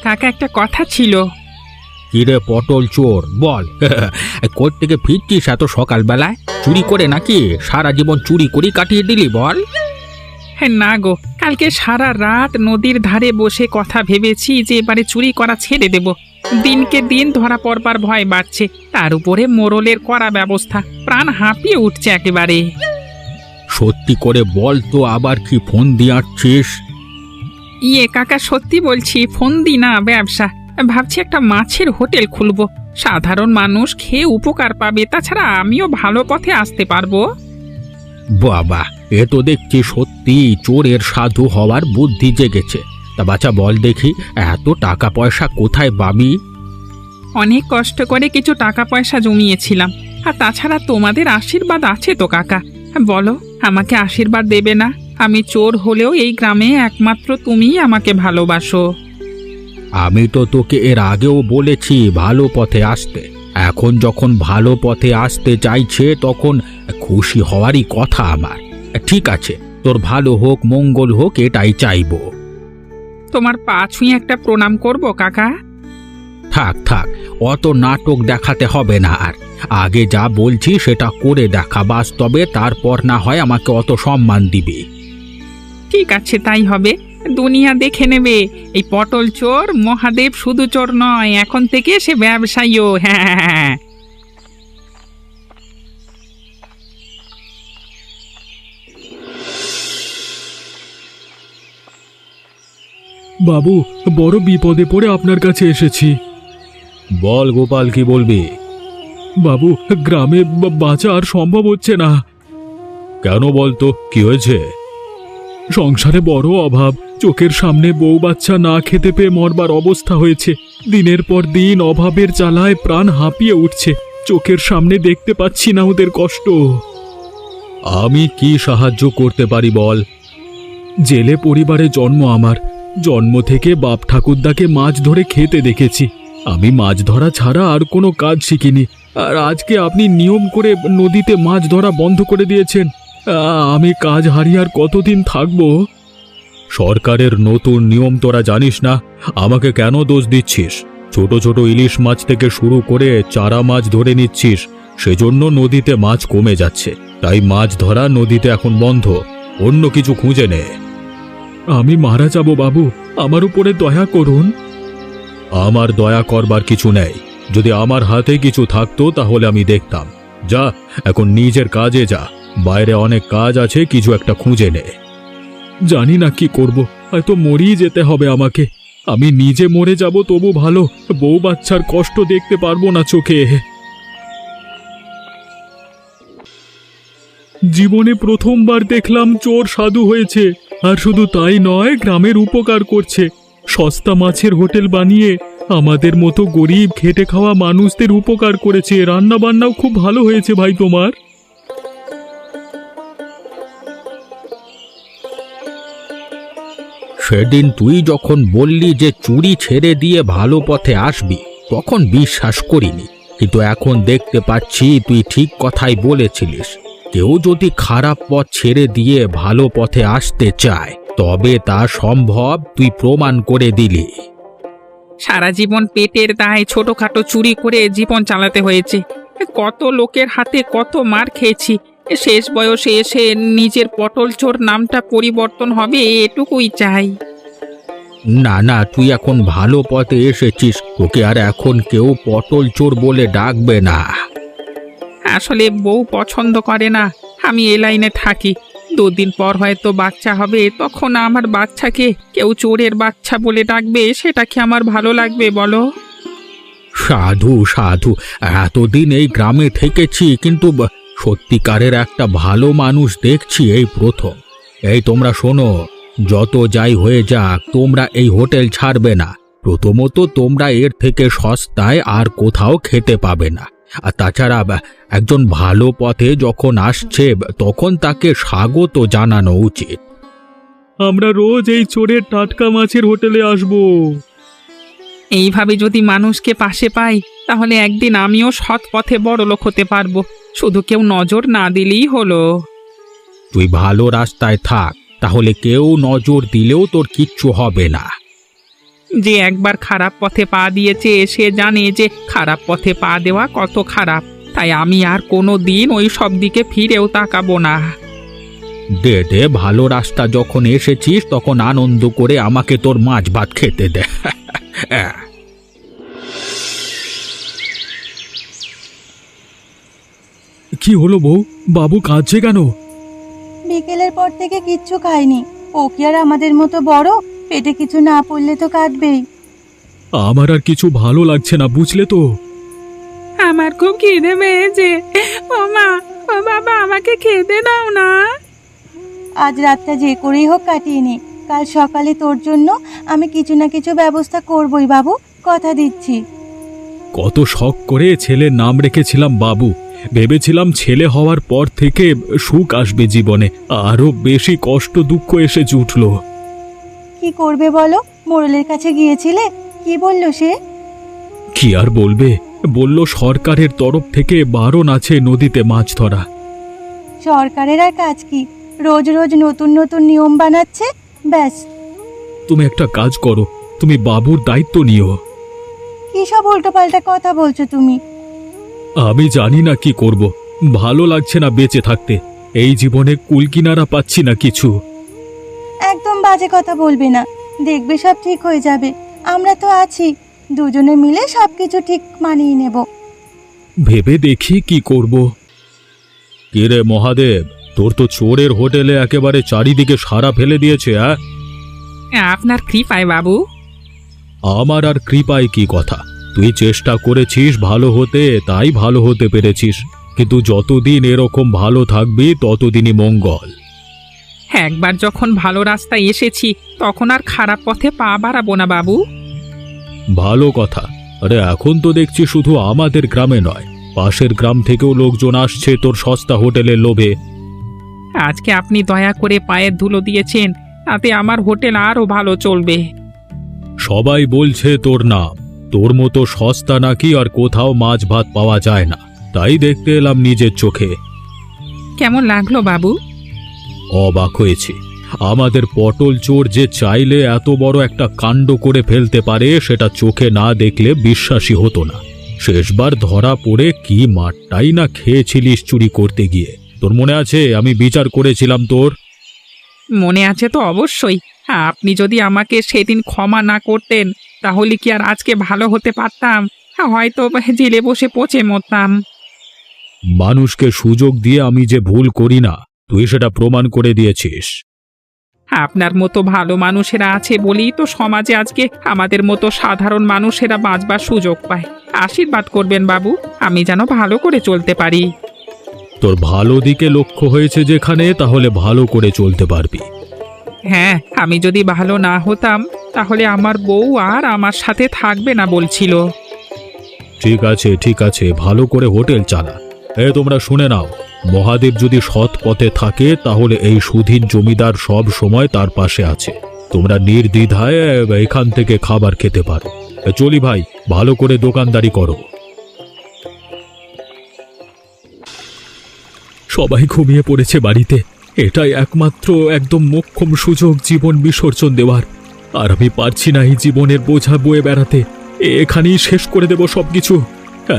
কাকা, একটা কথা ছিল। কিরে পটল চোর, বল। কোথ থেকে ফিরছিস এত সকালবেলায়? চুরি করে নাকি? সারা জীবন চুরি করে কাটিয়ে দিলি, বল। হ্যাঁ না গো, কালকে সারা রাত নদীর ধারে বসে কথা ভেবেছি যে এবারে চুরি করা ছেড়ে দেব। দিনকে দিন ধরা পড়বার ভয় বাড়ছে, তার উপরে মোড়লের করা ব্যবস্থা, প্রাণ হাঁপিয়ে উঠছে একেবারে। সত্যি করে বল তো, আবার কি ফোন দিয়ে আসছিস? কাকা, সত্যি বলছি, ফোন দি না, ব্যবসা ভাবছি একটা মাছের হোটেল খুলবো। সাধারণ মানুষ খেয়ে উপকার পাবে, তাছাড়া আমিও ভালো পথে আসতে পারবো। বাবা, এ তো দেখছি সত্যি চোরের সাধু হওয়ার বুদ্ধি জেগেছে। তা বাচ্চা বল দেখি, এত টাকা পয়সা কোথায় পাবি? অনেক কষ্ট করে কিছু টাকা পয়সা জমিয়েছিলাম, আর তাছাড়া তোমাদের আশীর্বাদ আছে তো কাকা। বলো, আমাকে আশীর্বাদ দেবে না? আমি চোর হলেও এই গ্রামে একমাত্র তুমিই আমাকে ভালোবাসো। আমি তো তোকে এর আগেও বলেছি ভালো পথে আসতে। এখন যখন ভালো পথে আসতে চাইছে তখন খুশি হওয়ারই কথা আমার। ঠিক আছে, তোর ভালো হোক, মঙ্গল হোক, এটাই চাইবো। তোমার পা ছুঁয়ে একটা প্রণাম করব কাকা। থাক থাক, অত নাটক দেখাতে হবে না আর। আগে যা বলছি সেটা করে দেখা বাস্তবে, তারপর না হয় আমাকে অত সম্মান দিবি। ঠিক আছে, তাই হবে। দুনিয়া দেখে নেবে, এই পটল চোর মহাদেব শুধু চোর নয়, এখন থেকে সে ব্যবসায়ীও। হ্যাঁ। বাবু, বড় বিপদে পড়ে আপনার কাছে এসেছি। বল গোপাল, কি বলবি? বাবু, গ্রামে বাঁচা আর সম্ভব হচ্ছে না। কেন বলতো, কি হয়েছে? সংসারে বড় অভাব, চোখের সামনে বউ বাচ্চা না খেতে পেয়ে মরবার অবস্থা হয়েছে। দিনের পর দিন অভাবের জ্বালায় প্রাণ হাঁপিয়ে উঠছে। চোখের সামনে দেখতে পাচ্ছি না ওদের কষ্ট। আমি কি সাহায্য করতে পারি বল? জেলে পরিবারে জন্ম আমার। জন্ম থেকে বাপ ঠাকুরদাকে মাছ ধরে খেতে দেখেছি। আমি মাছ ধরা ছাড়া আর কোনো কাজ শিখিনি। আর আজকে আপনি নিয়ম করে নদীতে মাছ ধরা বন্ধ করে দিয়েছেন। আমি কাজ হারিয়ে আর কতদিন থাকবো? সরকারের নতুন নিয়ম তোরা জানিস না? আমাকে কেন দোষ দিচ্ছিস? ছোট ছোট ইলিশ মাছ থেকে শুরু করে চারা মাছ ধরে নিচ্ছিস, সেজন্য নদীতে মাছ কমে যাচ্ছে। তাই মাছ ধরা নদীতে এখন বন্ধ। অন্য কিছু খুঁজে নে। আমি মারা যাব বাবু, আমার উপরে দয়া করুন। আমার দয়া করবার কিছু নেই। যদি আমার হাতে কিছু থাকতো তাহলে আমি দেখতাম। যা, এখন নিজের কাজে যা। বাইরে অনেক কাজ আছে, কিছু একটা খুঁজে নে। জানি না কি করব, হয়তো মরেই যেতে হবে আমাকে। আমি নিজে মরে যাব তবু ভালো, বউ বাচ্চার কষ্ট দেখতে পারবো না চোখে। জীবনে প্রথমবার দেখলাম চোর সাধু হয়েছে। আর শুধু তাই নয়, গ্রামের উপকার করছে। সস্তা মাছের হোটেল বানিয়ে আমাদের মতো গরিব খেটে খাওয়া মানুষদের উপকার করেছে। রান্না বান্নাও খুব ভালো হয়েছে ভাই তোমার। সেদিন তুই যখন বললি যে চুরি ছেড়ে দিয়ে ভালো পথে আসবি, তখন বিশ্বাস করিনি। কিন্তু এখন দেখতে পাচ্ছি তুই ঠিক কথাই বলেছিলিস। কেউ যদি খারাপ পথ ছেড়ে দিয়ে ভালো পথে আসতে চায় তবে তা সম্ভব, তুই প্রমাণ করে দিলি। সারা জীবন পেটের দায়ে ছোটখাটো চুরি করে জীবন চালাতে হয়েছে। কত লোকের হাতে কত মার খেয়েছি। শেষ বয়সে এসে নিজের পটল চোর নামটা পরিবর্তন হবে, এটুকুই চাই। না না, তুই এখন ভালো পথে এসেছিস, তোকে আর এখন কেউ পটল চোর বলে ডাকবে না। আসলে বউ পছন্দ করে না আমি এ লাইনে থাকি। দুদিন পর হয়তো বাচ্চা হবে, তখন আমার বাচ্চাকে কেউ চোরের বাচ্চা বলে ডাকবে, সেটা কি আমার ভালো লাগবে বলো? সাধু সাধু, এতদিন এই গ্রামে থেকেছি, কিন্তু সত্যিকারের একটা ভালো মানুষ দেখছি এই প্রথম। এই তোমরা শোনো, যত যাই হয়ে যাক, তোমরা এই হোটেল ছাড়বে না। প্রথমত তোমরা এর থেকে সস্তায় আর কোথাও খেতে পাবে না। আর তাছাড়া একজন ভালো পথে যখন আসছে তখন তাকে স্বাগত জানানো উচিত। আমরা রোজ এই চোরের টাটকা মাছের হোটেলে আসবো। এইভাবে যদি মানুষকে পাশে পাই, তাহলে একদিন আমিও সৎ পথে বড়লোক হতে পারবো। শুধু কেউ নজর না দিলেই হলো। তুই ভালো রাস্তায় থাক, তাহলে কেউ নজর দিলেও তোর কিচ্ছু হবে না। যে একবার খারাপ পথে পা দিয়েছে সে জানে যে খারাপ পথে পা দেওয়া কত খারাপ। তাই আমি আর কোনো দিন ওই সব দিকে ফিরেও তাকাবো না। দে দে, ভালো রাস্তা যখন এসেছিস তখন আনন্দ করে আমাকে তোর মাছ ভাত খেতে দে। কি হলো বউ, বাবু কাঁদছে কেন? বিকেলের পর থেকে কিচ্ছু খায়নি। ও কি আর আমাদের মতো বড়? পেটে কিছু না পড়লে তো কাঁদবেই। আমার আর কিছু ভালো লাগছে না, বুঝলে তো। আমার খুব খিদে পেয়েছে। ও মা, ও বাবা, আমাকে খেতে দাও না। আজ রাতটা যে করেই হোক কাটিয়ে নে। কাল সকালে তোর জন্য আমি কিছু না কিছু ব্যবস্থা করবই বাবু, কথা দিচ্ছি। কত শখ করে ছেলের নাম রেখেছিলাম বাবু। ভেবেছিলাম ছেলে হওয়ার পর থেকে সুখ আসবে জীবনে, আরো বেশি কষ্ট দুঃখ এসে জুটলো। কি করবে বলো? মোড়লের কাছে গিয়েছিলে? কি বললো সে? কি আর বলবে, বলল সরকারের তরফ থেকে বারণ আছে নদীতে মাছ ধরা। সরকারের আর কাজ কি? রোজ রোজ নতুন নতুন নিয়ম বানাচ্ছে, ব্যাস। তুমি একটা কাজ করো, তুমি বাবুর দায়িত্ব নিও। কি সব উল্টোপাল্টা কথা বলছো তুমি? আমি জানি না কি করব, ভালো লাগছে না বেঁচে থাকতে। এই জীবনে কুলকিনারা পাচ্ছি না কিছু। একদম বাজে কথা বলবে না, দেখবে সব ঠিক হয়ে যাবে। আমরা তো আছি, দুজনে মিলে সবকিছু ঠিক মানিয়ে নেব। ভেবে দেখি কি করব। কিরে মহাদেব, তোর তো চোরের হোটেলে একেবারে চারিদিকে সারা ফেলে দিয়েছে। আপনার কৃপায় বাবু। আমার আর কৃপায় কি কথা, তুই চেষ্টা করেছিস ভালো হতে, তাই ভালো হতে পেরেছিস। কিন্তু যতদিন এরকম ভালো থাকবি ততদিনই মঙ্গল। একবার যখন ভালো রাস্তায় এসেছি তখন আর খারাপ পথে পা বাড়াবো না বাবু। ভালো কথা। আরে এখন তো দেখছি শুধু আমাদের গ্রামে নয়, পাশের গ্রাম থেকেও লোকজন আসছে তোর সস্তা হোটেলের লোভে। আজকে আপনি দয়া করে পায়ের ধুলো দিয়েছেন, তাতে আমার হোটেল আরও ভালো চলবে। সবাই বলছে তোর নাম, তোর মতো সস্তা নাকি আর কোথাও মাছ ভাত পাওয়া যায় না, তাই দেখতে এলাম নিজের চোখে। কেমন লাগলো বাবু? অবাক হয়েছি। আমাদের পটল চোর যে চাইলে এত বড় একটা কাণ্ড করে ফেলতে পারে সেটা চোখে না দেখলে বিশ্বাসই হতো না। শেষবার ধরা পড়ে কি মারটাই না খেয়েছিলিস চুরি করতে গিয়ে। তোর মনে আছে আমি বিচার করেছিলাম তোর? মনে আছে তো অবশ্যই। আপনি যদি আমাকে সেদিন ক্ষমা না করতেন তাহলে কি আর আজকে ভালো হতে পারতাম? হয়তো জেলে বসে পচে মরতাম। মানুষকে সুযোগ দিয়ে আমি যে ভুল করি না, তুই সেটা প্রমাণ করে দিয়েছিস। আপনার মতো ভালো মানুষেরা আছে বলেই তো সমাজে আজকে আমাদের মতো সাধারণ মানুষেরা বাঁচবার সুযোগ পায়। আশীর্বাদ করবেন বাবু, আমি যেন ভালো করে চলতে পারি। তোর ভালো দিকে লক্ষ্য হয়েছে যেখানে, তাহলে ভালো করে চলতে পারবি। হ্যাঁ, আমি যদি ভালো না হতাম তাহলে আমার বউ আর আমার সাথে থাকবে না বলছিল। ঠিক আছে ঠিক আছে, ভালো করে হোটেল চালা। তোমরা শুনে নাও, মহাদেব যদি সৎ পথে থাকে তাহলে এই সুধীন জমিদার সব সময় তার পাশে আছে। তোমরা নির্দ্বিধায় এখান থেকে খাবার খেতে পারো। চলি ভাই, ভালো করে দোকানদারি করো। সবাই ঘুমিয়ে পড়েছে বাড়িতে। এটাই একমাত্র একদম মোক্ষম সুযোগ জীবন বিসর্জন দেওয়ার। আর আমি পারছি না এই জীবনের বোঝা বয়ে বেড়াতে। এখানেই শেষ করে দেব সবকিছু।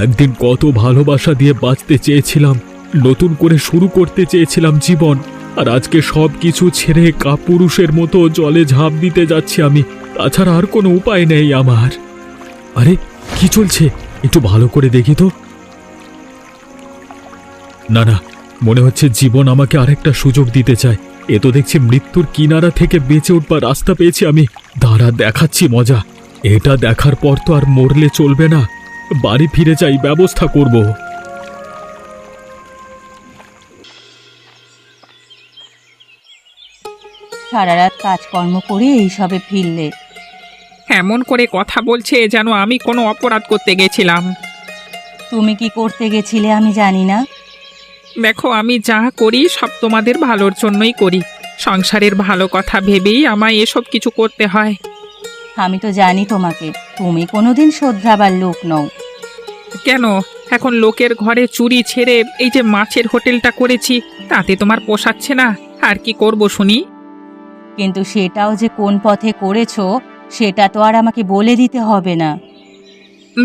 একদিন কত ভালোবাসা দিয়ে বাঁচতে চেয়েছিলাম, নতুন করে শুরু করতে চেয়েছিলাম জীবন, আর আজকে সব কিছু ছেড়ে কাপুরুষের মতো জলে ঝাঁপ দিতে যাচ্ছি আমি। তাছাড়া আর কোনো উপায় নেই আমার। আরে কি চলছে, একটু ভালো করে দেখি তো। না না, মনে হচ্ছে জীবন আমাকে আরেকটা সুযোগ দিতে চায়। এ তো দেখছি মৃত্যুর কিনারা থেকে বেঁচে উঠবার রাস্তা পেয়েছি আমি। দাঁড়া, দেখাচ্ছি মজা। এটা দেখার পর তো আর মরলে চলবে না, বাড়ি ফিরে যাই, ব্যবস্থা করব। সারা রাত কাজকর্ম করে এইসবে ফিরলে? এমন করে কথা বলছে যেন আমি কোনো অপরাধ করতে গেছিলাম। তুমি কি করতে গেছিলে আমি জানি না। দেখো, আমি যা করি সব তোমাদের ভালোর জন্যই করি। সংসারের ভালো কথা ভেবেই আমায় এসব কিছু করতে হয়। আমি তো জানি তোমাকে, তুমি কোনোদিন শোধরাবার লোক নও। কেন, এখন লোকের ঘরে চুরি ছেড়ে এই যে মাছের হোটেলটা করেছি, তাতে তোমার পোষাচ্ছে না? আর কি করব শুনি? কিন্তু সেটাও যে কোন পথে করেছো সেটা তো আর আমাকে বলে দিতে হবে না।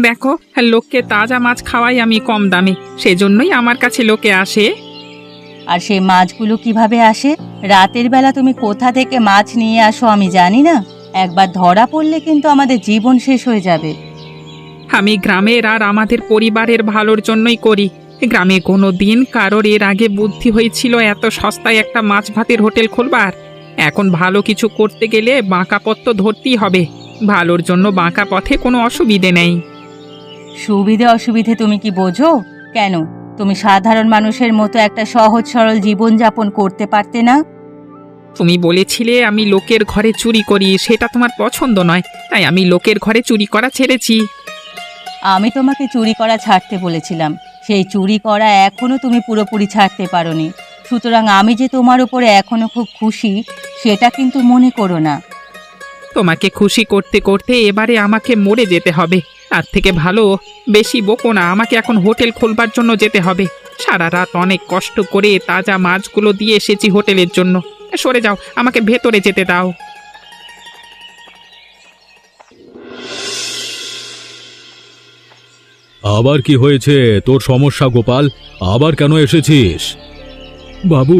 দেখো, লোককে তাজা মাছ খাওয়াই আমি কম দামে, সেজন্যই আমার কাছে লোকে আসে। আর সেই মাছগুলো কিভাবে আসে? রাতের বেলা তুমি কোথা থেকে মাছ নিয়ে আসো আমি জানি না। একবার ধরা পড়লে কিন্তু আমাদের জীবন শেষ হয়ে যাবে। আমি গ্রামের আর আমাদের পরিবারের ভালোর জন্যই করি। গ্রামে কোনো দিন কারোর এর আগে বুদ্ধি হয়েছিল এত সস্তায় একটা মাছ ভাতের হোটেল খুলবার? এখন ভালো কিছু করতে গেলে বাঁকা পথ তো ধরতেই হবে। ভালোর জন্য বাঁকা পথে কোনো অসুবিধে নেই। সুবিধে অসুবিধে তুমি কি বোঝো? কেন তুমি সাধারণ মানুষের মতো একটা সহজ সরল জীবনযাপন করতে পারতে না? তুমি বলেছিলে আমি লোকের ঘরে চুরি করি, সেটা তোমার পছন্দ নয়, তাই আমি লোকের ঘরে চুরি করা ছেড়েছি। আমি তোমাকে চুরি করা ছাড়তে বলেছিলাম, সেই চুরি করা এখনো তুমি পুরোপুরি ছাড়তে পারোনি। সুতরাং আমি যে তোমার উপরে এখনো খুব খুশি সেটা কিন্তু মনে করো না। তোমাকে খুশি করতে করতে এবারে আমাকে মরে যেতে হবে। তার থেকে ভালো বেশি বকো না, আমাকে এখন হোটেল খোলবার জন্য যেতে হবে। সারা রাত অনেক কষ্ট করে তাজা মাছগুলো দিয়ে এসেছি হোটেলের জন্য। সরে যাও, আমাকে ভেতরে যেতে দাও। আবার কি হয়েছে তোর সমস্যা গোপাল? আবার কেন এসেছিস? বাবু,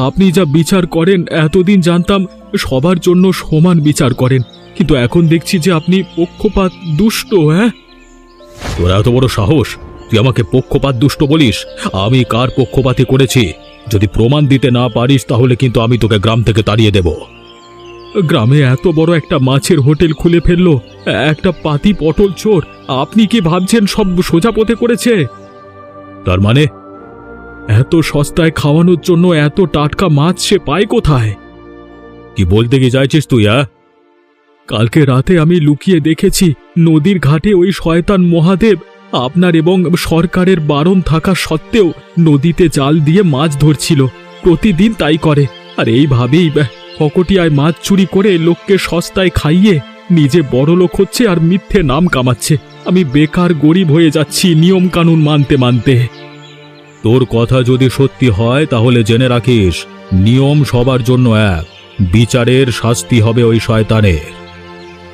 আপনি যা বিচার করেন এতদিন জানতাম সবার জন্য সমান বিচার করেন, কিন্তু এখন দেখছি যে আপনি পক্ষপাত দুষ্ট। হ্যাঁ, তোর এত বড় সাহস, তুই আমাকে পক্ষপাত দুষ্ট বলিস? আমি কার পক্ষপাতী করেছি? যদি প্রমাণ দিতে না পারিস তাহলে কিন্তু আমি তোকে গ্রাম থেকে তাড়িয়ে দেব। গ্রামে এত বড় একটা মাছের হোটেল খুলে ফেললো একটা পাতি পটল চোর। আপনি কি ভাবছেন সব সোজা পথে করেছে? তার মানে? এত সস্তায় খাওয়ানোর জন্য এত টাটকা মাছ সে পায় কোথায়? কি বলতে কি চাইছিস তুই? কালকে রাতে আমি লুকিয়ে দেখেছি নদীর ঘাটে ওই শয়তান মহাদেব আপনার এবং সরকারের বারণ থাকা সত্ত্বেও নদীতে জাল দিয়ে মাছ ধরছিল। প্রতিদিন তাই করে, আর এইভাবেই ফকটিয়ায় মাছ চুরি করে লোককে সস্তায় খাইয়ে নিজে বড় লোক হচ্ছে আর মিথ্যে নাম কামাচ্ছে। আমি বেকার গরিব হয়ে যাচ্ছি নিয়ম কানুন মানতে মানতে। তোর কথা যদি সত্যি হয় তাহলে জেনে রাখিস, নিয়ম সবার জন্য এক, বিচারের শাস্তি হবে ওই শয়তানের।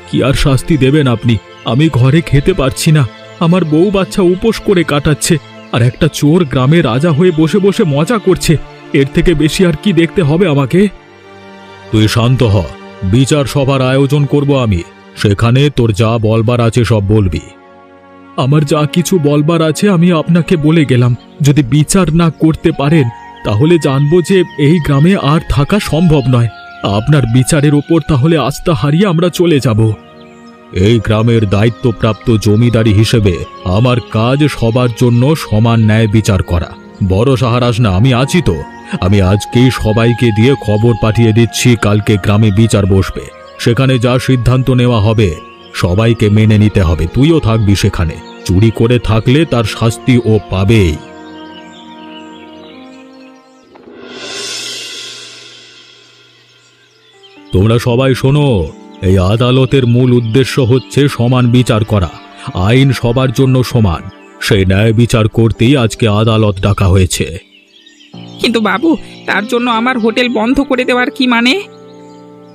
কি আর শাস্তি দেবেন আপনি? আমি ঘরে খেতে পারছি না, আমার বউ বাচ্চা উপোস করে কাটাচ্ছে, আর একটা চোর গ্রামে রাজা হয়ে বসে বসে মজা করছে। এর থেকে বেশি আর কি দেখতে হবে আমাকে? তুই শান্ত হ, বিচার সভার আয়োজন করব আমি, সেখানে তোর যা বলবার আছে সব বলবি। আমার যা কিছু বলবার আছে আমি আপনাকে বলে গেলাম। যদি বিচার না করতে পারেন তাহলে জানবো যে এই গ্রামে আর থাকা সম্ভব নয়। আপনার বিচারের ওপর তাহলে আস্থা হারিয়ে আমরা চলে যাব। এই গ্রামের দায়িত্বপ্রাপ্ত জমিদারি হিসেবে আমার কাজ সবার জন্য সমান ন্যায় বিচার করা। বড় সাহারাস না, আমি আছি তো। আমি আজকেই সবাইকে দিয়ে খবর পাঠিয়ে দিচ্ছি, কালকে গ্রামে বিচার বসবে। সেখানে যা সিদ্ধান্ত নেওয়া হবে সবাইকে মেনে নিতে হবে। তুইও থাকবি সেখানে। চুরি করে থাকলে তার শাস্তি ও পাবেই। তোমরা সবাই শোনো, এই আদালতের মূল উদ্দেশ্য হচ্ছে সমান বিচার করা। আইন সবার জন্য সমান, সেই ন্যায় বিচার করতেই আজকে আদালত ডাকা হয়েছে। কিন্তু বাবু, তার জন্য আমার হোটেল বন্ধ করে দেওয়ার কি মানে?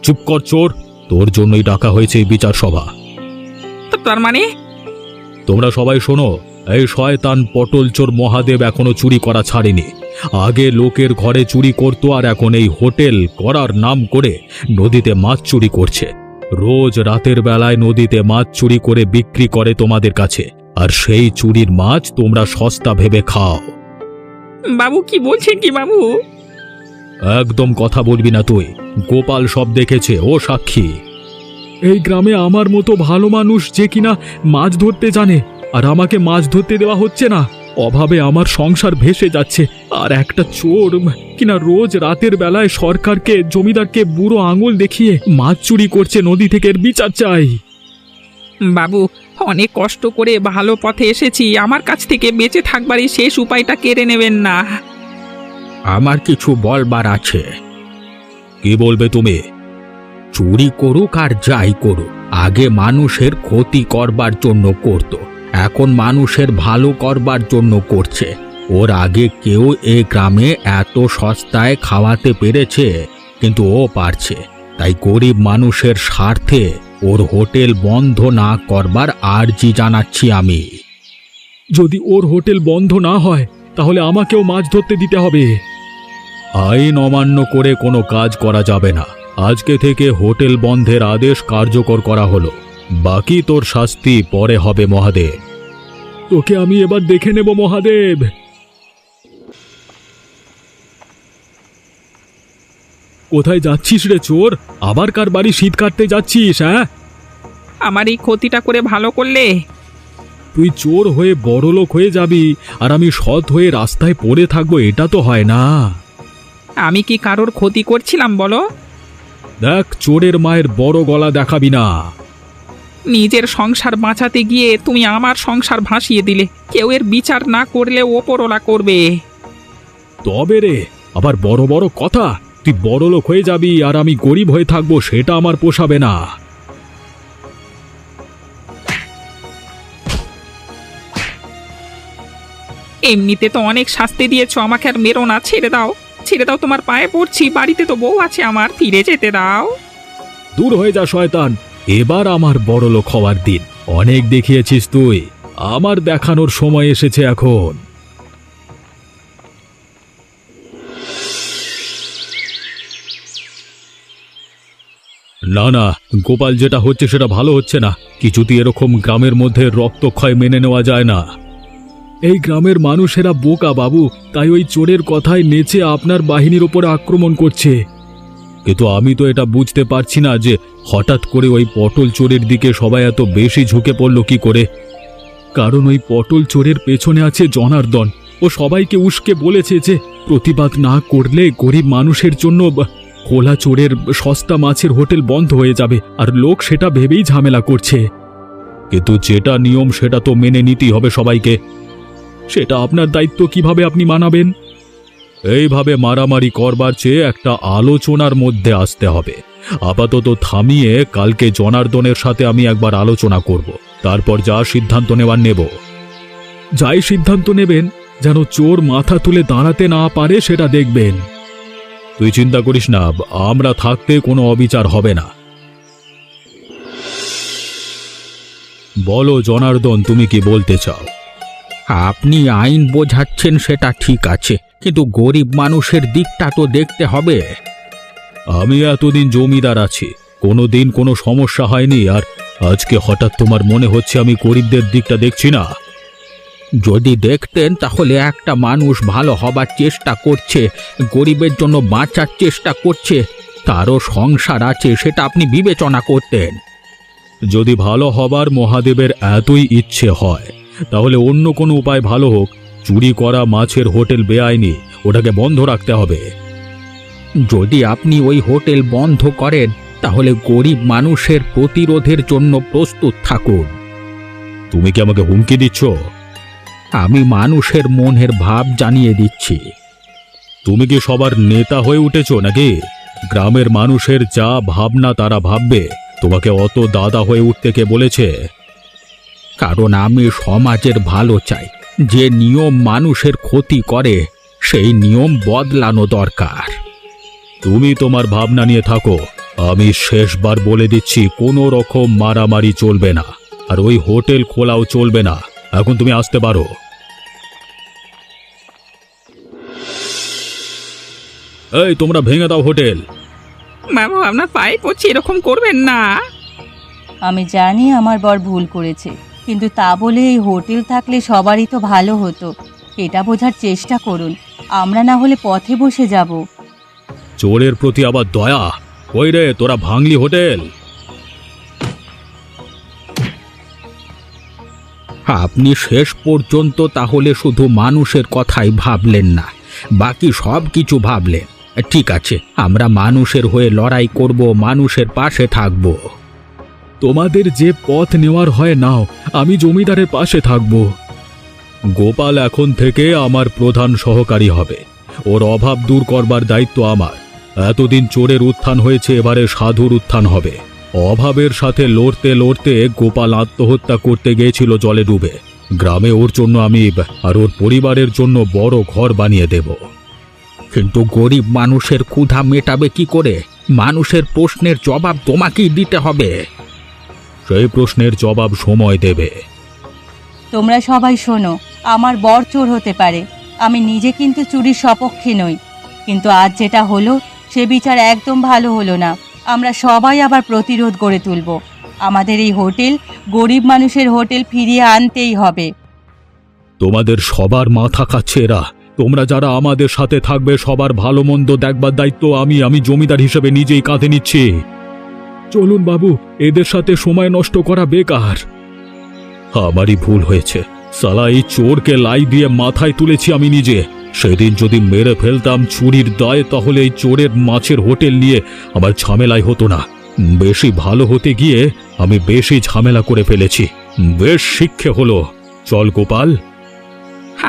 চুপ কর চোর, তোর জন্যই ডাকা হয়েছে এই বিচার সভা। তার মানে? তোমরা সবাই শোনো, এই শয়তান পটল চোর মহাদেব এখনো চুরি করা ছাড়েনি। আগে লোকের ঘরে চুরি করত, আর এখন এই হোটেল করার নাম করে নদীতে মাছ চুরি করছে। রোজ রাতের বেলায় নদীতে মাছ চুরি করে বিক্রি করে তোমাদের কাছে, আর সেই চুরির মাছ তোমরা সস্তা ভেবে খাও। বাবু কি বলছেন কি বাবু? একদম কথা বলবি না তুই। গোপাল সব দেখেছে, ও সাক্ষী। এই গ্রামে আমার মতো ভালো মানুষ যে কিনা মাছ ধরতে জানে, আর আমাকে মাছ ধরতে দেওয়া হচ্ছে না। অভাবে আমার সংসার ভেসে যাচ্ছে, আর একটা চোর কিনা রোজ রাতের বেলায় সরকারকে জমিদারকে বুড়ো আঙুল দেখিয়ে মাছ চুরি করছে নদী থেকে। এর বিচার চাই। বাবু, অনেক কষ্ট করে ভালো পথে এসেছি, আমার কাছ থেকে বেঁচে থাকবারই শেষ উপায়টা কেড়ে নেবেন না। আমার কিছু বলবার আছে। কি বলবে তুমি? চুরি করুক আর যাই করুক, আগে মানুষের ক্ষতি করবার জন্য করত, এখন মানুষের ভালো করবার জন্য করছে। ওর আগে কেউ এ গ্রামে এত সস্তায় খাওয়াতে পেরেছে? কিন্তু ও পারছে। তাই গরিব মানুষের স্বার্থে ওর হোটেল বন্ধ না করবার আর্জি জানাচ্ছি আমি। যদি ওর হোটেল বন্ধ না হয় তাহলে আমাকেও মাছ ধরতে দিতে হবে। আইন অমান্য করে কোনো কাজ করা যাবে না। আজকে থেকে হোটেল বন্ধের আদেশ কার্যকর করা হলো। বাকি তোর শাস্তি পরে হবে মহাদেব। তোকে আমি এবার দেখে নেব মহাদেব। কোথায় যাচ্ছিস রে চোর? আবার কার বাড়ি শীত কাটতে যাচ্ছিস? হ্যাঁ, আমার এই ক্ষতিটা করে ভালো করলে। তুই চোর হয়ে বড়লোক হয়ে যাবি আর আমি সৎ হয়ে রাস্তায় পড়ে থাকবো, এটা তো হয় না। আমি কি কারোর ক্ষতি করছিলাম বলো? দেখ, চোরের মায়ের বড় গলা দেখাবি না। নিজের সংসার বাঁচাতে গিয়ে তুমি আমার সংসার ভাসিয়ে দিলে। কেউ এর বিচার না করলে ওপরওয়ালা করবে। তবে রে, আবার বড় বড় কথা। তুই বড়লোক হয়ে যাবি আর আমি গরিব হয়ে থাকবো, সেটা আমার পোষাবে না। এমনিতে তো অনেক শাস্তি দিয়েছো আমাকে, আর মেরো না। ছেড়ে দাও, ছেড়ে দাও, তোমার পায়ে পড়ছি। বাড়িতে তো বউ আছে আমার, ফিরে যেতে দাও। দূর হয়ে যা শয়তান। এবার আমার বড়লোক হওয়ার দিন। অনেক দেখিয়েছিস তুই, আমার দেখানোর সময় এসেছে এখন। না না, গোপাল, যেটা হচ্ছে সেটা ভালো হচ্ছে না। কিছুতেই এরকম গ্রামের মধ্যে রক্তক্ষয় মেনে নেওয়া যায় না। এই গ্রামের মানুষেরা বোকা বাবু, তাই ওই চোরের কথায় নেচে আপনার বাহিনীর উপরে আক্রমণ করছে। কিন্তু আমি তো এটা বুঝতে পারছি না যে হঠাৎ করে ওই পটল চোরের দিকে সবাই এত বেশি ঝুঁকে পড়ল কি করে। কারণ ওই পটল চোরের পেছনে আছে জনার্দন। ও সবাইকে উস্কে বলেছে যে প্রতিবাদ না করলে গরিব মানুষের জন্য খোলা চোরের সস্তা মাছের হোটেল বন্ধ হয়ে যাবে, আর লোক সেটা ভেবেই ঝামেলা করছে। কিন্তু যেটা নিয়ম সেটা তো মেনে নিতেই হবে সবাইকে। সেটা আপনার দায়িত্ব, কিভাবে আপনি মানাবেন? এইভাবে মারামারি করবার চেয়ে একটা আলোচনার মধ্যে আসতে হবে। আপাতত থামিয়ে কালকে জনার্দনের সাথে আমি একবার আলোচনা করব, তারপর যা সিদ্ধান্ত নেবার নেব। যাই সিদ্ধান্ত নেবেন, যেন চোর মাথা তুলে দাঁড়াতে না পারে সেটা দেখবেন। তুই চিন্তা করিস না, আমরা থাকতে কোনো অবিচার হবে না। বলো জনার্দন, তুমি কি বলতে চাও? আপনি আইন বোঝাচ্ছেন সেটা ঠিক আছে, কিন্তু গরিব মানুষের দিকটা তো দেখতে হবে। আমি এতদিন জমিদার আছি, কোনোদিন কোনো সমস্যা হয়নি, আর আজকে হঠাৎ তোমার মনে হচ্ছে আমি গরিবদের দিকটা দেখছি না? যদি দেখতেন তাহলে একটা মানুষ ভালো হবার চেষ্টা করছে, গরিবের জন্য বাঁচার চেষ্টা করছে, তারও সংসার আছে, সেটা আপনি বিবেচনা করতেন। যদি ভালো হবার মহাদেবের এতই ইচ্ছে হয় তাহলে অন্য কোনো উপায় ভালো হোক। চুরি করা মাছের হোটেল বেআইনি, ওটাকে বন্ধ রাখতে হবে। যদি আপনি ওই হোটেল বন্ধ করেন তাহলে গরিব মানুষের প্রতিরোধের জন্য প্রস্তুত থাকুন। তুমি কি আমাকে হুমকি দিচ্ছ? আমি মানুষের মনের ভাব জানিয়ে দিচ্ছি। তুমি কি সবার নেতা হয়ে উঠেছো নাকি? গ্রামের মানুষের যা ভাবনা তারা ভাববে, তোমাকে অত দাদা হয়ে উঠতে কে বলেছে? কারণ আমি সমাজের ভালো চাই। যে নিয়ম মানুষের ক্ষতি করে সেই নিয়ম বদলানো দরকার। তুমি তোমার ভাবনা নিয়ে থাকো, আমি শেষবার বলে দিচ্ছি, কোনো রকম মারামারি চলবে না, আর ওই হোটেল খোলাও চলবে না। এখন তুমি আসতে পারো। এই, তোমরা ভেঙে দাও হোটেল। বাবু, আপনার পায়ে পড়ছি, এরকম করবেন না। আমি জানি আমার বর ভুল করেছে, কিন্তু তা বলে এই হোটেল থাকলে সবারই তো ভালো হতো। এটা বোঝার চেষ্টা করুন। আমরা না হলে পথে বসে যাব। চোরের প্রতি আবার দয়া? কই রে, তোরা ভাঙলি হোটেল? আপনি শেষ পর্যন্ত তাহলে শুধু মানুষের কথাই ভাবলেন না, বাকি সব কিছু ভাবলেন। ঠিক আছে, আমরা মানুষের হয়ে লড়াই করব, মানুষের পাশে থাকব। তোমাদের যে পথ নেওয়ার হয় নাও, আমি জমিদারের পাশে থাকব। গোপাল এখন থেকে আমার প্রধান সহকারী হবে। ওর অভাব দূর করবার দায়িত্ব আমার। এতদিন চোরের উত্থান হয়েছে, এবারে সাধুর উত্থান হবে। অভাবের সাথে লড়তে লড়তে গোপাল আত্মহত্যা করতে গিয়েছিল জলে ডুবে। গ্রামে ওর জন্য আমি আর ওর পরিবারের জন্য বড় ঘর বানিয়ে দেব। কিন্তু গরিব মানুষের ক্ষুধা মেটাবে কি করে? মানুষের প্রশ্নের জবাব তোমাকেই দিতে হবে। সেই প্রশ্নের জবাব সময় দেবে। তোমরা সবাই শোনো, আমার বর চোর হতে পারে, আমি নিজে কিন্তু চুরির সপক্ষে নই, কিন্তু আজ যেটা হলো সে বিচার একদম ভালো হলো না। আমরা সবাই আবার প্রতিরোধ গড়ে তুলব। আমাদের এই হোটেল গরিব মানুষের হোটেল ফিরিয়ে আনতেই হবে। তোমাদের সবার মাথা খাচ্ছে এরা। তোমরা যারা আমাদের সাথে থাকবে সবার ভালো মন্দ দেখবার দায়িত্ব আমি জমিদার হিসেবে নিজেই কাঁধে নিচ্ছি। চলুন বাবু, এদের সাথে সময় নষ্ট করা বেকার। আমারই ভুল হয়েছে, সালা এই চোরকে লাই দিয়ে মাথায় তুলেছি আমি নিজে। সেদিন যদি মেরে ফেলতাম চুরির দায়ে, তাহলে এই চোরের মাছের হোটেল নিয়ে আমার ঝামেলাই হতো না। বেশি ভালো হতে গিয়ে আমি বেশি ঝামেলা করে ফেলেছি। বেশ শিক্ষে হলো। চল গোপাল।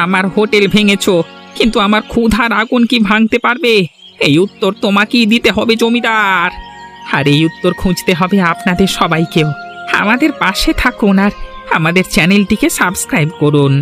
আমার হোটেল ভেঙেছো, কিন্তু আমার ক্ষুধার আগুন কি ভাঙতে পারবে? এই উত্তর তোমাকেই দিতে হবে জমিদার। আর এই উত্তর খুঁজতে হবে আপনাদের সবাইকেও। আমাদের পাশে থাকুন আর আমাদের চ্যানেলটিকে সাবস্ক্রাইব করুন।